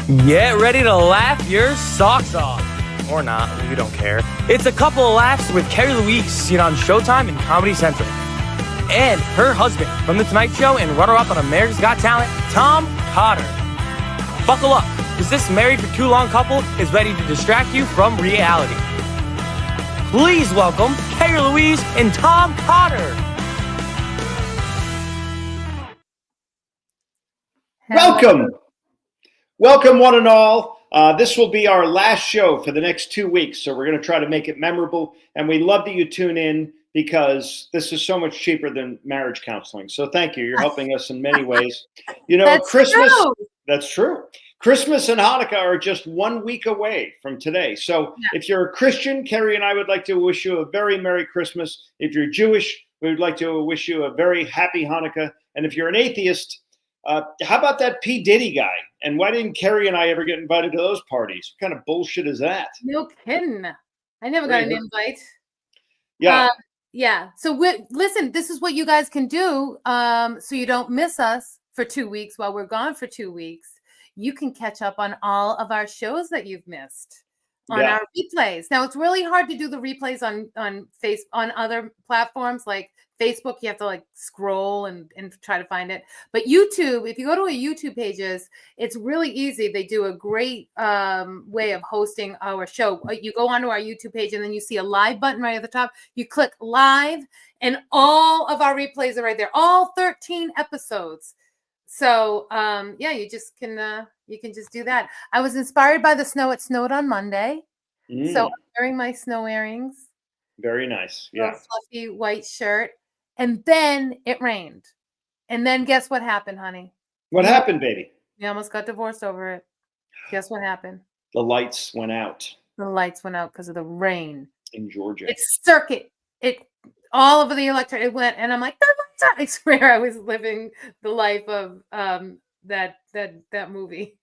Get ready to laugh your socks off. Or not, we don't care. It's a couple of laughs with Carrie Louise, seen on Showtime and Comedy Central. And her husband from The Tonight Show and runner-up on America's Got Talent, Tom Cotter. Buckle up, because this married for too long couple is ready to distract you from reality. Please welcome Carrie Louise and Tom Cotter. Welcome one and all. This will be our last show for the next 2 weeks, so we're going to try to make it memorable. And we love that you tune in because this is so much cheaper than marriage counseling. So thank you. You're helping us in many ways. You know, That's Christmas. true. That's true. Christmas and Hanukkah are just 1 week away from today. So if you're a Christian, Carrie and I would like to wish you a very Merry Christmas. If you're Jewish, we would like to wish you a very happy Hanukkah. And if you're an atheist, how about that P. Diddy guy? And why didn't Carrie and I ever get invited to those parties? What kind of bullshit is that? No kidding. I never got an invite. Yeah. Yeah. So listen, this is what you guys can do. So you don't miss us for 2 weeks while we're gone for 2 weeks. You can catch up on all of our shows that you've missed on our replays. Now it's really hard to do the replays on other platforms like Facebook. You have to like scroll and try to find it. But YouTube, if you go to a YouTube pages, it's really easy. They do a great way of hosting our show. You go onto our YouTube page and then you see a live button right at the top. You click live and all of our replays are right there. All 13 episodes. So you just can you can just do that. I was inspired by the snow. It snowed on Monday. So I'm wearing my snow earrings. Very nice. Yeah. Fluffy white shirt. And then it rained. And then guess what happened, honey? What happened, baby? We almost got divorced over it. Guess what happened? The lights went out. The lights went out because of the rain. In Georgia. It all over the electric. It went, and I'm like, I swear I was living the life of that movie.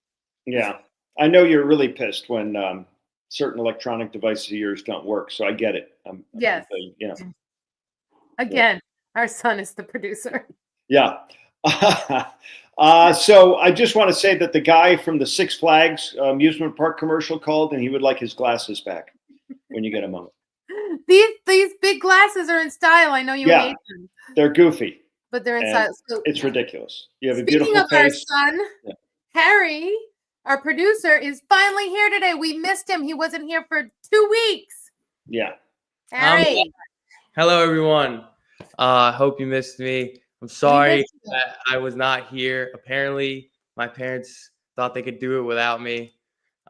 Yeah. I know you're really pissed when certain electronic devices of yours don't work. So I get it. Yes. Again, our son is the producer. Yeah. So I just want to say that the guy from the Six Flags amusement park commercial called, and he would like his glasses back when you get a moment. These big glasses are in style. I know you hate them. They're goofy. But they're in style. So, it's ridiculous. You have a speaking beautiful of our face. son, Harry, our producer, is finally here today. We missed him. He wasn't here for 2 weeks. Yeah. Harry. Hello, everyone. Hope you missed me. I'm sorry that I was not here. Apparently, my parents thought they could do it without me.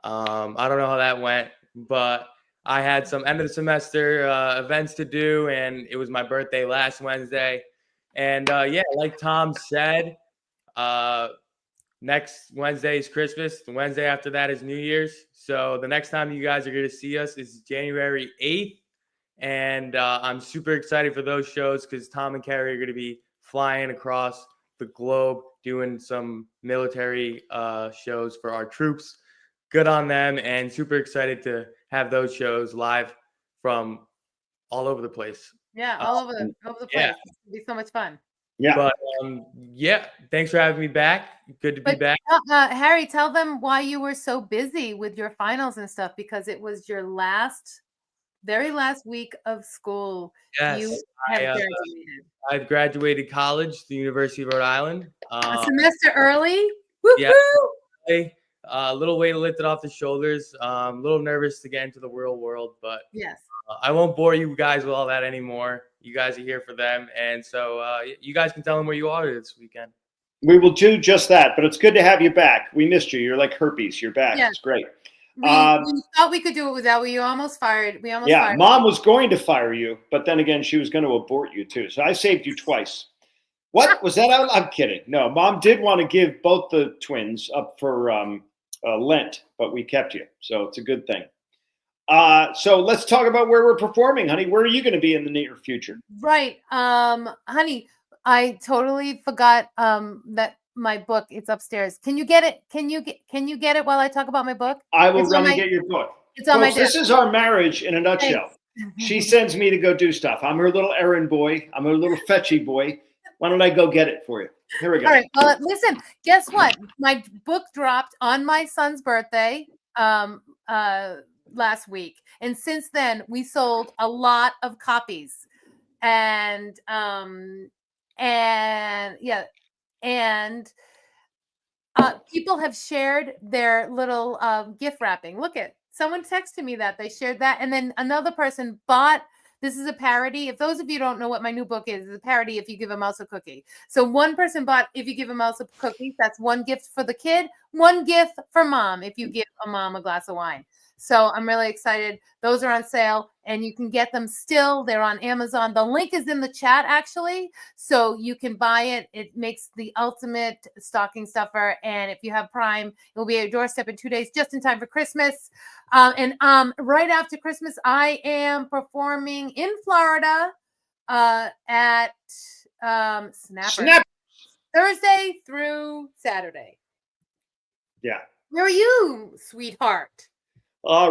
I don't know how that went, but I had some end of the semester events to do, and it was my birthday last Wednesday. And like Tom said, next Wednesday is Christmas. The Wednesday after that is New Year's. So the next time you guys are going to see us is January 8th. And I'm super excited for those shows because Tom and Carrie are going to be flying across the globe doing some military shows for our troops. Good on them, and super excited to have those shows live from all over the place. Yeah, all over the place. Yeah. It'll be so much fun. Yeah. But thanks for having me back. Good to be back. Harry, tell them why you were so busy with your finals and stuff, because it was your very last week of school. Yes, you have graduated. I've graduated college, the University of Rhode Island. A semester early? Woo-hoo! Yeah. A little weight lifted off the shoulders. A little nervous to get into the real world, but yes, I won't bore you guys with all that anymore. You guys are here for them, and so you guys can tell them where you are this weekend. We will do just that, but it's good to have you back. We missed you. You're like herpes. You're back. Yes. It's great. We thought we could do it without you. Almost fired. Fired Mom was going to fire you, but then again, she was going to abort you too. So I saved you twice. What was that? I'm kidding. No, Mom did want to give both the twins up for Lent, but we kept you, so it's a good thing. So let's talk about where we're performing, honey. Where are you going to be in the near future? Right, honey. I totally forgot that my book, it's upstairs. Can you get it? Can you get it while I talk about my book? I will run and get your book. It's on my desk. This is our marriage in a nutshell. She sends me to go do stuff. I'm her little errand boy. I'm her little fetchy boy. Why don't I go get it for you? Here we go. All right. Well, listen, guess what? My book dropped on my son's birthday last week. And since then, we sold a lot of copies. And yeah, and people have shared their little gift wrapping. Look at someone texted me that they shared that, and then another person bought. This is a parody. If those of you don't know what my new book is, it's a parody. If you give a mouse a cookie, so one person bought. If you give a mouse a cookie, that's one gift for the kid, one gift for mom. If you give a mom a glass of wine. So I'm really excited. Those are on sale and you can get them still. They're on Amazon. The link is in the chat actually. So you can buy it. It makes the ultimate stocking stuffer. And if you have Prime, it will be at your doorstep in 2 days, just in time for Christmas. And right after Christmas, I am performing in Florida at Snapper. Thursday through Saturday. Yeah. Where are you, sweetheart?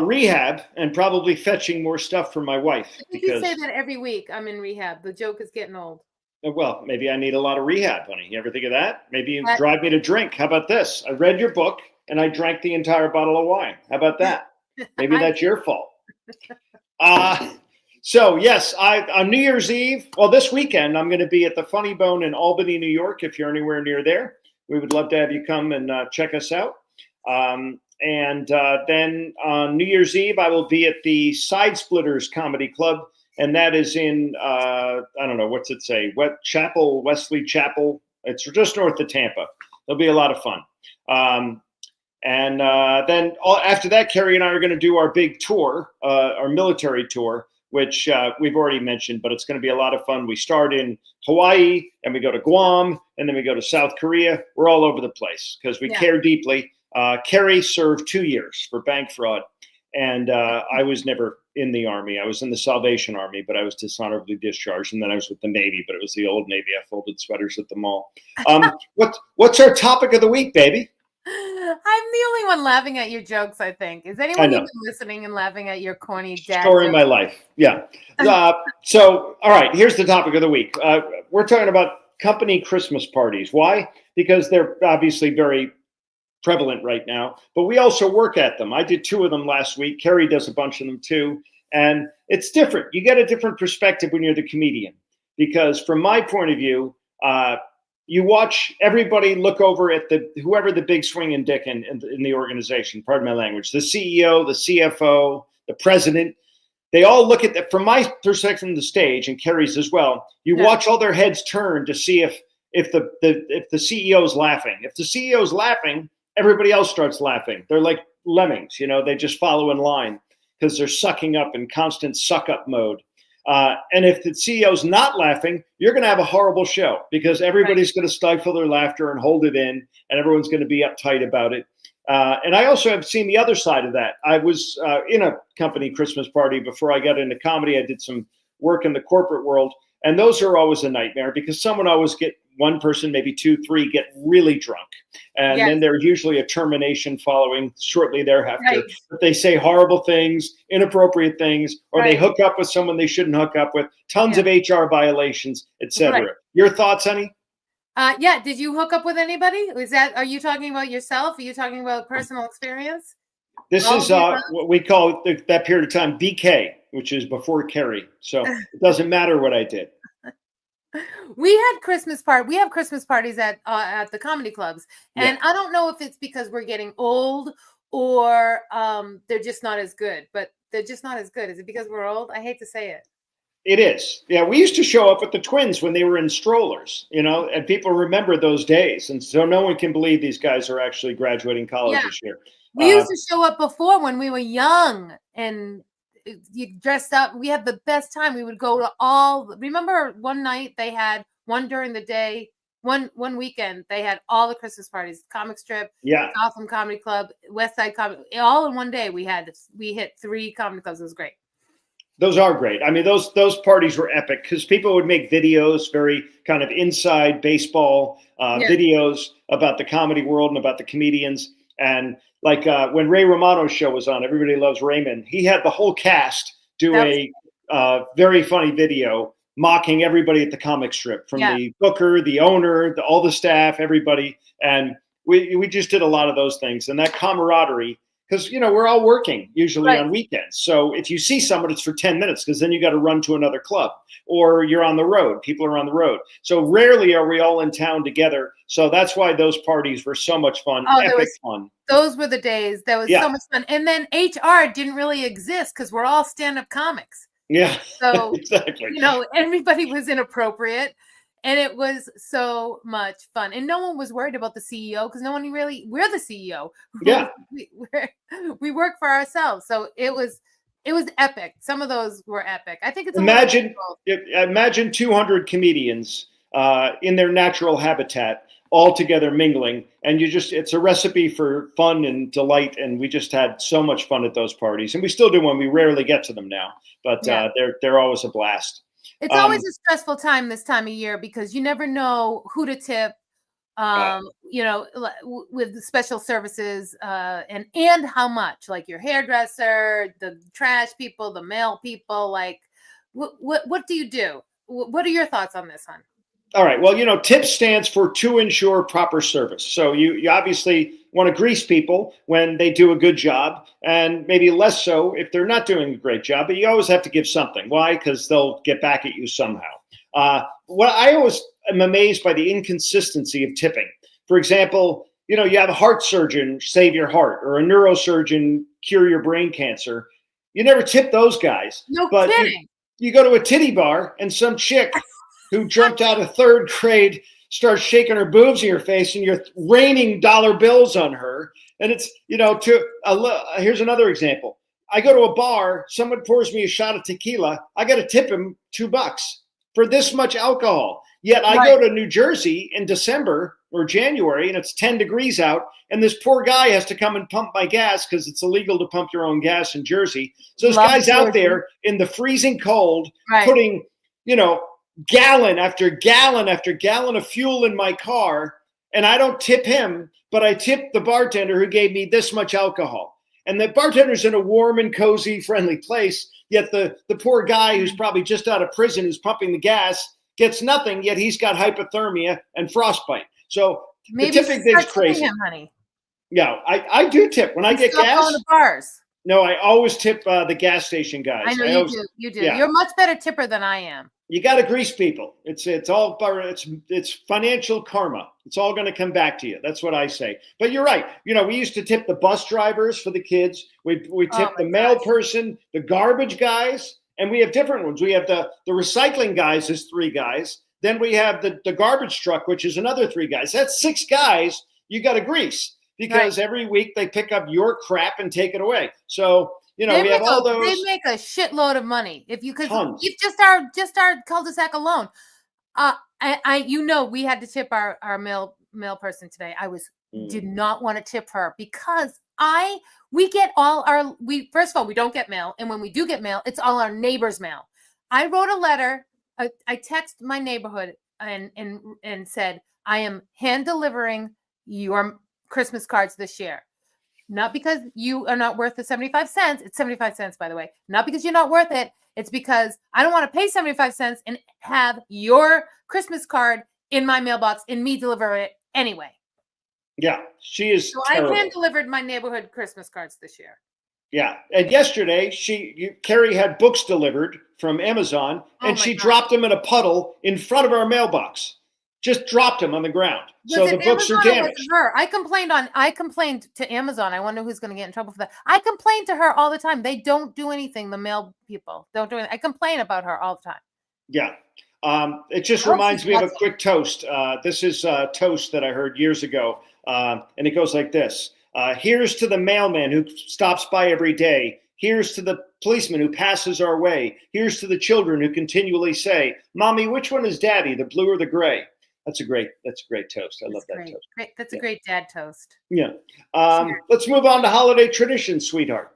Rehab and probably fetching more stuff for my wife. You say that every week. I'm in rehab. The joke is getting old. Well, maybe I need a lot of rehab, honey. You ever think of that? Maybe you drive me to drink. How about this? I read your book and I drank the entire bottle of wine. How about that? Maybe that's your fault. So yes, on New Year's Eve, well, this weekend, I'm going to be at the Funny Bone in Albany, New York. If you're anywhere near there, we would love to have you come and check us out. And then on New Year's Eve, I will be at the Side Splitters Comedy Club. And that is in, I don't know, what's it say? Wesley Chapel. It's just north of Tampa. It'll be a lot of fun. And then after that, Carrie and I are going to do our big tour, our military tour, which we've already mentioned, but it's going to be a lot of fun. We start in Hawaii and we go to Guam and then we go to South Korea. We're all over the place because we care deeply. Carrie served 2 years for bank fraud. And I was never in the Army. I was in the Salvation Army, but I was dishonorably discharged. And then I was with the Navy, but it was the old Navy. I folded sweaters at the mall. What's our topic of the week, baby? I'm the only one laughing at your jokes, I think. Is anyone even listening and laughing at your corny dad story of my life? Yeah. So, all right, here's the topic of the week. We're talking about company Christmas parties. Why? Because they're obviously very prevalent right now, but we also work at them. I did 2 of them last week. Carrie does a bunch of them too. And it's different. You get a different perspective when you're the comedian, because from my point of view, you watch everybody look over at whoever the big swinging dick in the organization, pardon my language, the CEO, the CFO, the president. They all look at that from my perspective on the stage, and Carrie's as well. You watch all their heads turn to see if the CEO's laughing. If the CEO's laughing, everybody else starts laughing. They're like lemmings, they just follow in line because they're sucking up in constant suck up mode. And if the CEO's not laughing, you're going to have a horrible show because everybody's going to stifle their laughter and hold it in, and everyone's going to be uptight about it. And I also have seen the other side of that. I was in a company Christmas party before I got into comedy. I did some work in the corporate world, and those are always a nightmare because someone always one person, maybe 2, 3 get really drunk. And then there's usually a termination following shortly thereafter. Right. But they say horrible things, inappropriate things, or they hook up with someone they shouldn't hook up with, tons of HR violations, etc. Right. Your thoughts, honey? Yeah. Did you hook up with anybody? Are you talking about yourself? Are you talking about personal experience? This is what we call that period of time BK, which is before Carrie. So it doesn't matter what I did. We have Christmas parties at the comedy clubs, and I don't know if it's because we're getting old or they're just not as good. But they're just not as good. Is it because we're old? I hate to say it. It is. Yeah, we used to show up with the twins when they were in strollers, and people remember those days, and so no one can believe these guys are actually graduating college this year. We used to show up before when we were young and. You dressed up. We had the best time. We would go to remember one night they had one during the day, one weekend they had all the Christmas parties, Comic Strip, Gotham Comedy Club, West Side Comedy, all in one day. We hit 3 comedy clubs. It was great. Those are great. I mean, those parties were epic because people would make videos, very kind of inside baseball videos about the comedy world and about the comedians. And like when Ray Romano's show was on, Everybody Loves Raymond, he had the whole cast do a very funny video mocking everybody at the comic strip, from Yeah. the booker, the owner, all the staff, everybody. And we just did a lot of those things. And that camaraderie, because, we're all working usually Right. on weekends. So if you see someone, it's for 10 minutes, because then you got to run to another club, or you're on the road. People are on the road. So rarely are we all in town together. So that's why those parties were so much fun. Oh, Epic fun. those were the days. That was so much fun. And then HR didn't really exist because we're all stand-up comics. Yeah. So, exactly. everybody was inappropriate. And it was so much fun. And no one was worried about the CEO, because no one really, we're the CEO. Yeah. we work for ourselves. So it was epic. Some of those were epic. I think it's imagine 200 comedians in their natural habitat, all together mingling, and it's a recipe for fun and delight. And we just had so much fun at those parties, and we still do when we rarely get to them now, but they're always a blast. It's always a stressful time this time of year, because you never know who to tip, with special services, and how much, like your hairdresser, the trash people, the mail people. Like, what do you do? What are your thoughts on this, hon? All right. Well, TIP stands for to ensure proper service. So you obviously want to grease people when they do a good job, and maybe less so if they're not doing a great job. But you always have to give something. Why? Because they'll get back at you somehow. What I always am amazed by the inconsistency of tipping. For example, you have a heart surgeon save your heart, or a neurosurgeon cure your brain cancer. You never tip those guys. No kidding. You go to a titty bar, and some chick who jumped out of third grade starts shaking her boobs in your face, and you're raining dollar bills on her. And it's, here's another example. I go to a bar, someone pours me a shot of tequila. I got to tip him $2 for this much alcohol. Yet I go to New Jersey in December or January, and it's 10 degrees out, and this poor guy has to come and pump my gas, because it's illegal to pump your own gas in Jersey. So this guy's out there in the freezing cold, putting, gallon after gallon after gallon of fuel in my car, and I don't tip him, but I tip the bartender who gave me this much alcohol. And the bartender's in a warm and cozy, friendly place, yet the poor guy who's probably just out of prison, who's pumping the gas, gets nothing, yet he's got hypothermia and frostbite. So maybe the tipping thing's crazy. Him, honey. Yeah, I do tip when I get gas. Going to bars. No, I always tip the gas station guys. I know you do. Yeah. You're a much better tipper than I am. You got to grease people. It's financial karma. It's all going to come back to you. That's what I say. But you're right. We used to tip the bus drivers for the kids. We tip the mail person, the garbage guys, and we have different ones. We have the recycling guys is 3 guys. Then we have the garbage truck, which is another 3 guys. That's 6 guys you got to grease, because every week they pick up your crap and take it away. So we have all those. They make a shitload of money because just our cul-de-sac alone. We had to tip our mail person today. Did not want to tip her, because we get first of all, we don't get mail, and when we do get mail, it's all our neighbors' mail. I wrote a letter. I texted my neighborhood and said, I am hand delivering your Christmas cards this year. Not because you are not worth the 75 cents. It's 75 cents, by the way. Not because you're not worth it. It's because I don't want to pay 75 cents and have your Christmas card in my mailbox and me deliver it anyway. Yeah, she is So terrible. I hand delivered my neighborhood Christmas cards this year. Yeah, and yesterday Carrie had books delivered from Amazon, and she dropped them in a puddle in front of our mailbox. Just dropped them on the ground. So the books are damaged. Her. I complained to Amazon. I wonder who's going to get in trouble for that. I complain to her all the time. They don't do anything. The mail people don't do anything. I complain about her all the time. Yeah. It just reminds me of a quick toast. This is a toast that I heard years ago, and it goes like this. Here's to the mailman who stops by every day. Here's to the policeman who passes our way. Here's to the children who continually say, Mommy, which one is Daddy, the blue or the gray? That's a great toast. I love that toast. Great. That's a great dad toast. Yeah. Let's move on to holiday traditions, sweetheart.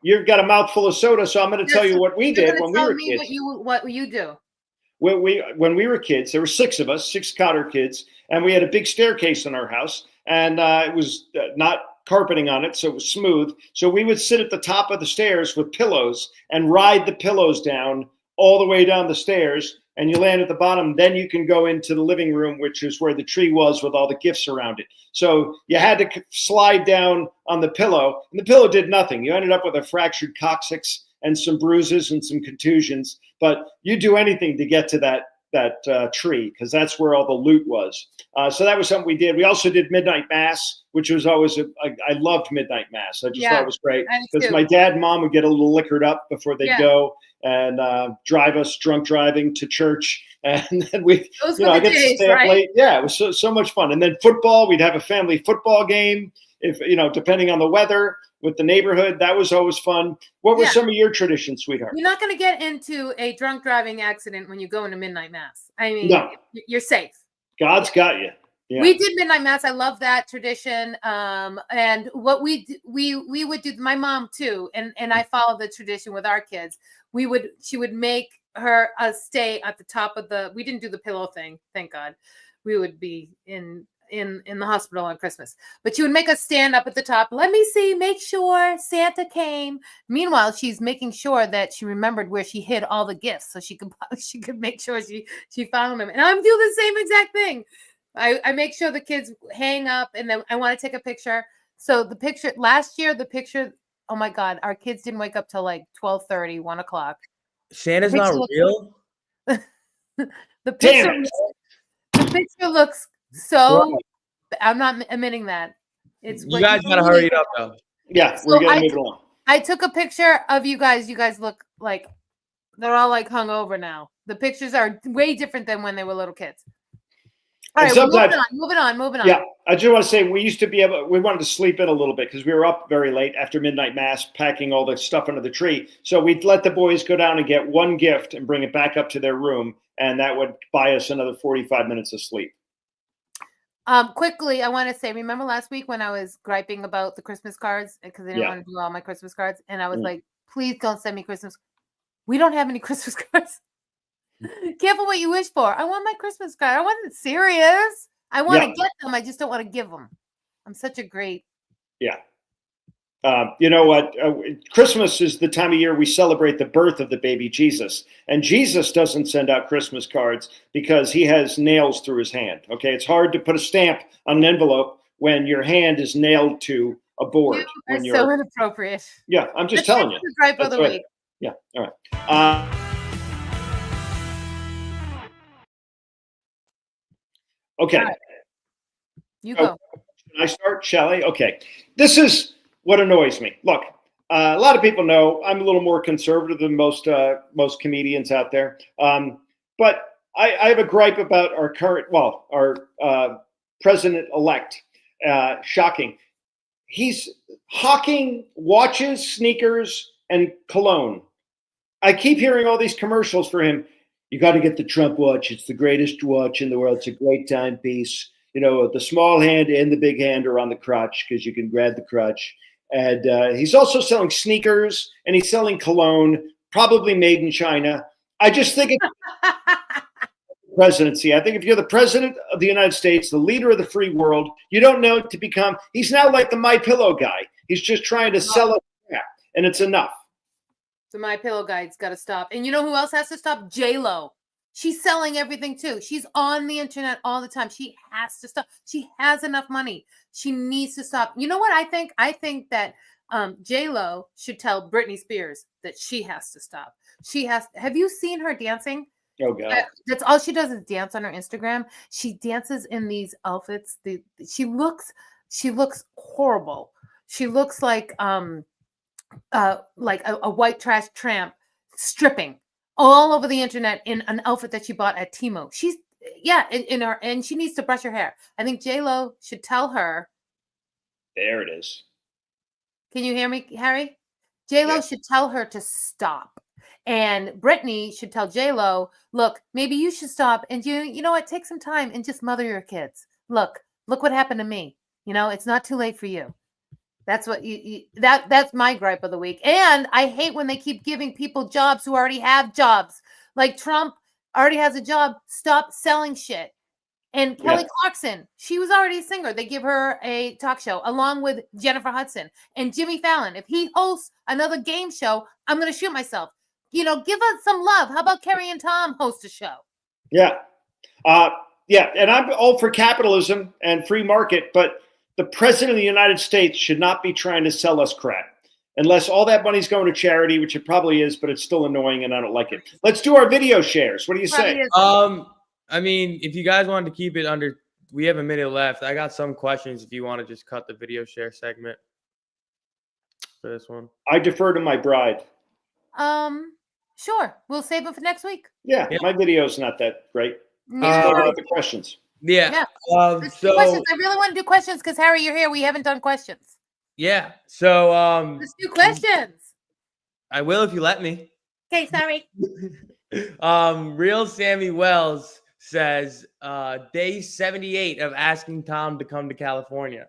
You've got a mouthful of soda, so I'm going to tell you what we did when we were kids. What you do. When we were kids, there were 6 of us, 6 Cotter kids, and we had a big staircase in our house, and it was not carpeting on it, so it was smooth. So we would sit at the top of the stairs with pillows and ride the pillows down all the way down the stairs, and you land at the bottom. Then you can go into the living room, which is where the tree was with all the gifts around it. So you had to slide down on the pillow, and the pillow did nothing. You ended up with a fractured coccyx and some bruises and some contusions, but you do anything to get to that tree, because that's where all the loot was. So that was something we did. We also did midnight mass, which was always I loved midnight mass. I just thought it was great, because my dad and mom would get a little liquored up before they'd go and drive us drunk driving to church, and then we, I get to stay up late. Yeah, it was so much fun. And then football, we'd have a family football game, if depending on the weather, with the neighborhood. That was always fun. What were some of your traditions, sweetheart? You're not going to get into a drunk driving accident when you go into midnight mass. I mean, you're safe. God's got you. Yeah. We did midnight mass. I love that tradition. And what we would do, my mom too, and I follow the tradition with our kids. She would make her stay at the top of we didn't do the pillow thing, thank God. We would be in the hospital on Christmas, but she would make us stand up at the top. Let me see, make sure Santa came. Meanwhile, she's making sure that she remembered where she hid all the gifts, so she could make sure she found them. And I'm doing the same exact thing. I make sure the kids hang up, and then I want to take a picture. So the picture last year, oh my God, our kids didn't wake up till like 12:30, 1 o'clock. Santa's not real. The picture looks so. I'm not admitting that. You guys gotta hurry it up though. Yeah, we're gonna move along. I took a picture of you guys. You guys look like they're all like hung over now. The pictures are way different than when they were little kids. All right, moving on. Yeah, I just want to say we wanted to sleep in a little bit because we were up very late after midnight mass, packing all the stuff under the tree. So we'd let the boys go down and get one gift and bring it back up to their room, and that would buy us another 45 minutes of sleep. Quickly, I want to say, remember last week when I was griping about the Christmas cards because I didn't want to do all my Christmas cards, and I was like, please don't send me Christmas. We don't have any Christmas cards. Careful what you wish for. I want my Christmas card. I wasn't serious. I want to get them. I just don't want to give them. I'm such a great. Yeah. You know what? Christmas is the time of year we celebrate the birth of the baby Jesus. And Jesus doesn't send out Christmas cards because he has nails through his hand. Okay. It's hard to put a stamp on an envelope when your hand is nailed to a board. You're so inappropriate. Yeah. I'm just telling you. Gripe of the week. Yeah. All right. Okay. Right. You go. Can I start, shall I? Okay. This is what annoys me. Look, a lot of people know I'm a little more conservative than most comedians out there. But I have a gripe about our president-elect. Shocking. He's hawking watches, sneakers, and cologne. I keep hearing all these commercials for him. You got to get the Trump watch. It's the greatest watch in the world. It's a great timepiece. The small hand and the big hand are on the crotch because you can grab the crotch. And he's also selling sneakers and he's selling cologne, probably made in China. I just think it's presidency. I think if you're the president of the United States, the leader of the free world, you don't know to become. He's now like the MyPillow guy. He's just trying to sell it, and it's enough. The MyPillow guy's got to stop. And you know who else has to stop? J-Lo. She's selling everything too. She's on the internet all the time. She has to stop. She has enough money. She needs to stop. You know what I think? I think that J-Lo should tell Britney Spears that she has to stop. Have you seen her dancing? Oh God. That's all she does is dance on her Instagram. She dances in these outfits. She looks horrible. She looks like a white trash tramp stripping all over the internet in an outfit that she bought at Temu. She's and she needs to brush her hair. I think J-Lo should tell her. There it is. Can you hear me, Harry? J-Lo should tell her to stop. And Britney should tell J-Lo, look, maybe you should stop and you know what, take some time and just mother your kids. Look what happened to me. It's not too late for you. That's what that's my gripe of the week. And I hate when they keep giving people jobs who already have jobs. Like Trump already has a job. Stop selling shit. And Kelly Clarkson, she was already a singer. They give her a talk show along with Jennifer Hudson and Jimmy Fallon. If he hosts another game show, I'm going to shoot myself. give us some love. How about Carrie and Tom host a show? Yeah. Yeah. And I'm all for capitalism and free market, but the president of the United States should not be trying to sell us crap unless all that money's going to charity, which it probably is, but it's still annoying and I don't like it. Let's do our video shares. What do you say? I mean, if you guys wanted to keep it under, we have a minute left. I got some questions if you want to just cut the video share segment for this one. I defer to my bride. Sure. We'll save it for next week. Yeah. My video's not that great. Yeah. What about the questions? Yeah. Let's do questions. I really want to do questions because Harry, you're here. We haven't done questions. Yeah. So let's do questions. I will if you let me. Okay, sorry. Real Sammy Wells says day 78 of asking Tom to come to California.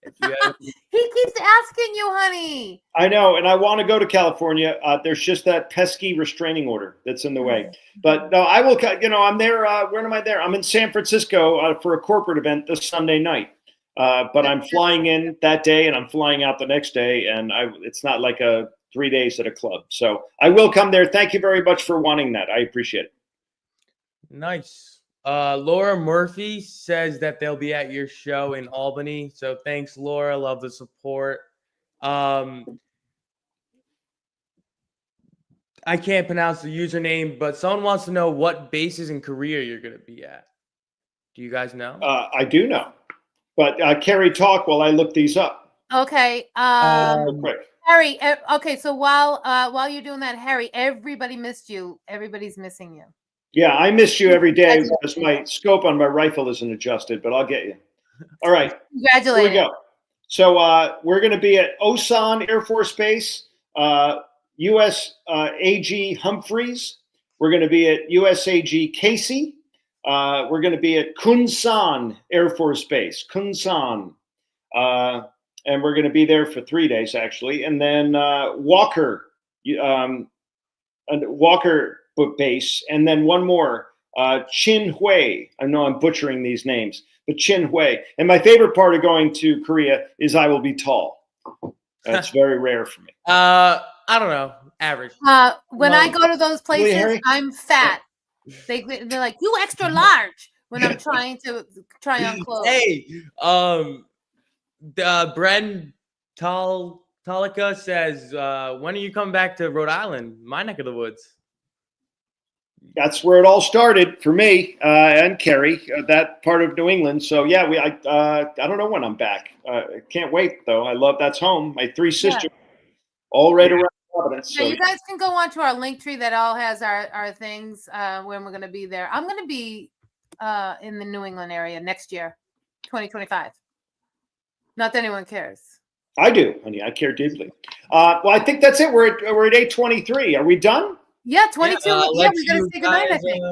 He keeps asking you, honey. I know, and I want to go to California. There's just that pesky restraining order that's in the way. But no, I will. I'm there. Where am I there? I'm in San Francisco for a corporate event this Sunday night. But I'm flying in that day, and I'm flying out the next day, and it's not like 3 days at a club. So I will come there. Thank you very much for wanting that. I appreciate it. Nice. Laura Murphy says that they'll be at your show in Albany. So thanks, Laura. Love the support. I can't pronounce the username, but someone wants to know what bases in Korea you're going to be at. Do you guys know? I do know. But Carrie, talk while I look these up. Okay. Quick. Harry, okay, so while you're doing that, Harry, everybody missed you. Everybody's missing you. Yeah, I miss you every day because my scope on my rifle isn't adjusted, but I'll get you. All right. Congratulations. Here we go. So we're going to be at Osan Air Force Base, US AG Humphreys. We're going to be at USAG Casey. We're going to be at Kunsan Air Force Base, Kunsan. And we're going to be there for 3 days, actually. And then Walker Base. And then one more, Chin Hui. I know I'm butchering these names, but Chin Hui. And my favorite part of going to Korea is I will be tall. That's very rare for me. I don't know. Average. When I go to those places, I'm fat. They're like, you extra large when I'm trying to try on clothes. Hey, Bren Talika says, when are you coming back to Rhode Island, my neck of the woods? That's where it all started for me and Carrie, that part of New England. So yeah, I don't know when I'm back. Can't wait though. That's home. My 3 sisters, all right around Providence. So you guys can go on to our link tree that all has our things when we're going to be there. I'm going to be in the New England area next year, 2025. Not that anyone cares. I do, honey. I care deeply. Well, I think that's it. We're at 8:23. Are we done? Yeah, 22. Yeah, we got to say goodnight, I think.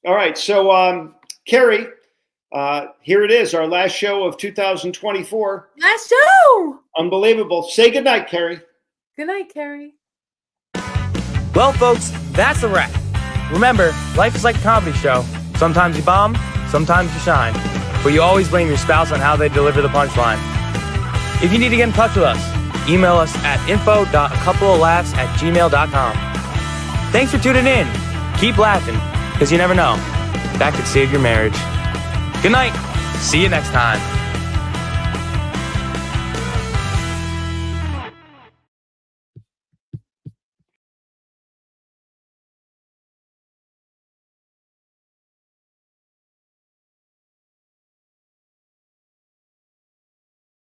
All right. So, Carrie, here it is, our last show of 2024. Last show. Unbelievable. Say goodnight, Carrie. Good night, Carrie. Well, folks, that's a wrap. Remember, life is like a comedy show. Sometimes you bomb, sometimes you shine. But you always blame your spouse on how they deliver the punchline. If you need to get in touch with us, email us at info.coupleoflaughs@gmail.com. Thanks for tuning in. Keep laughing, because you never know. That could save your marriage. Good night. See you next time.